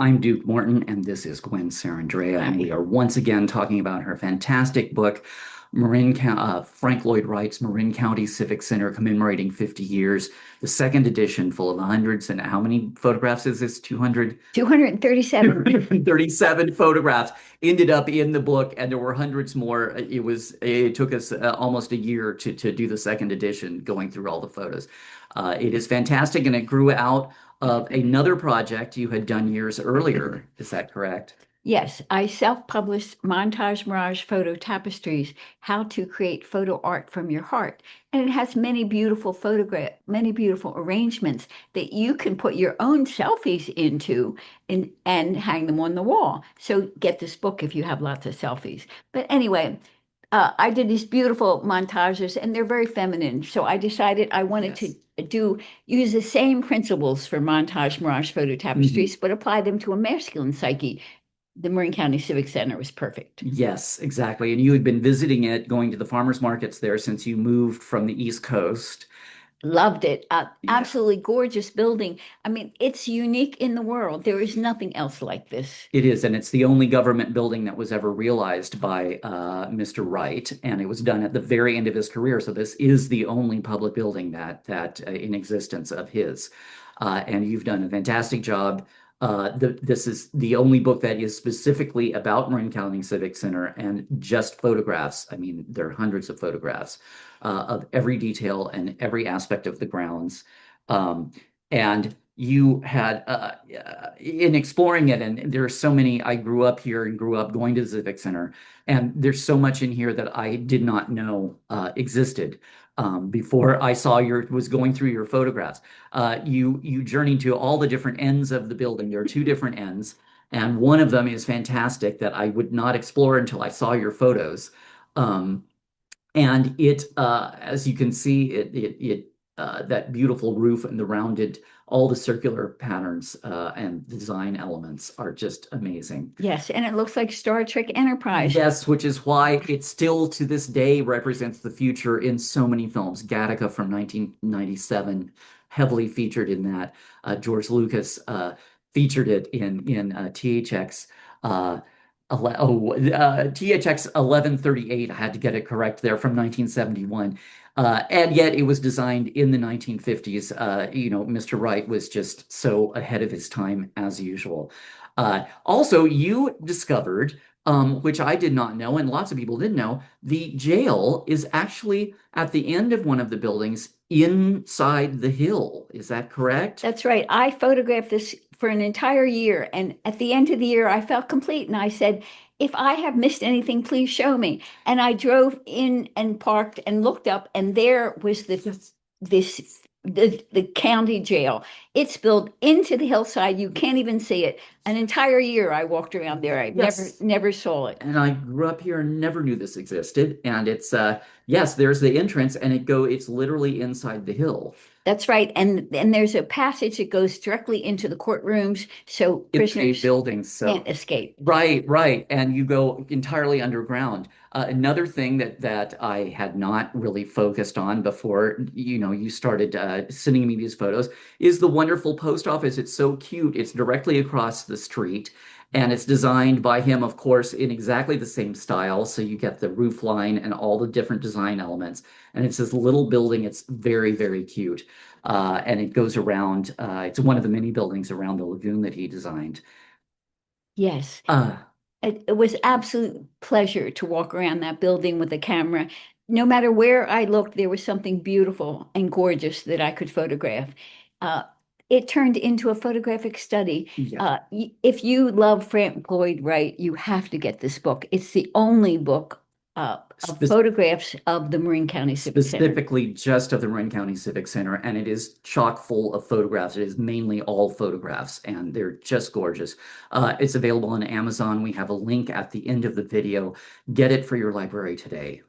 I'm Duke Morton, and this is Gwen Sarandrea, and we Hi. are once again talking about her fantastic book, Frank Lloyd Wright's Marin County Civic Center commemorating 50 years, the second edition, full of hundreds. And how many photographs is this? 200? 237. 237 photographs ended up in the book, and there were hundreds more. It took us almost a year to do the second edition, going through all the photos. It is fantastic, and it grew out of another project you had done years earlier. Is that correct? Yes, I self-published Montage Mirage Photo Tapestries, How to Create Photo Art from Your Heart. And it has many beautiful arrangements that you can put your own selfies into and hang them on the wall. So get this book if you have lots of selfies. But anyway, I did these beautiful montages and they're very feminine. So I decided I wanted to Yes. do use the same principles for Montage Mirage Photo Mhm. Tapestries, but apply them to a masculine psyche. The Marin County Civic Center was perfect. Yes, exactly. And you had been visiting it, going to the farmers markets there since you moved from the East Coast. Loved it. Yeah. Absolutely gorgeous building. I mean, it's unique in the world. There is nothing else like this. It is, and it's the only government building that was ever realized by Mr. Wright, and it was done at the very end of his career. So this is the only public building that in existence of his, and you've done a fantastic job. This is the only book that is specifically about Marin County Civic Center and just photographs. I mean, there are hundreds of photographs of every detail and every aspect of the grounds. Um, and you had in exploring it, and there are so many. I grew up here and grew up going to the Civic Center, and there's so much in here that I did not know existed before I saw your was going through your photographs. You journeyed to all the different ends of the building. There are two different ends, and one of them is fantastic that I would not explore until I saw your photos. Um, and as you can see, that beautiful roof and the rounded, all the circular patterns and design elements are just amazing. Yes, and it looks like Star Trek Enterprise. Yes, which is why it still to this day represents the future in so many films. Gattaca from 1997, heavily featured in that. George Lucas featured it in THX. THX 1138. I had to get it correct there from 1971. And yet it was designed in the 1950s. Mr. Wright was just so ahead of his time as usual. Also, you discovered which I did not know, and lots of people didn't know, the jail is actually at the end of one of the buildings inside the hill. Is that correct? That's right. I photographed this for an entire year, and at the end of the year, I felt complete. And I said, if I have missed anything, please show me. And I drove in and parked and looked up, and there was the county jail. It's built into the hillside. You can't even see it. An entire year I walked around there. I Yes. never saw it. And I grew up here and never knew this existed. And it's yes, there's the entrance, and it's literally inside the hill. That's right. And there's a passage that goes directly into the courtrooms, so In the main prisoners building. So can't escape. right, right, and you go entirely underground. Another thing that I had not really focused on before, you started sending me these photos is the wonderful post office. It's so cute. It's directly across the street, and it's designed by him, of course, in exactly the same style. So you get the roof line and all the different design elements, and it's this little building. It's very, very cute. And it goes around, it's one of the many buildings around the lagoon that he designed. Yes. Uh, It was absolute pleasure to walk around that building with a camera. No matter where I looked, there was something beautiful and gorgeous that I could photograph. Uh, it turned into a photographic study. yeah. If you love Frank Lloyd Wright, you have to get this book. It's the only book of Spe photographs of the Marin County Civic Center. Specifically just of the Marin County Civic Center, and it is chock full of photographs. It is mainly all photographs, and they're just gorgeous. It's available on Amazon. We have a link at the end of the video. Get it for your library today.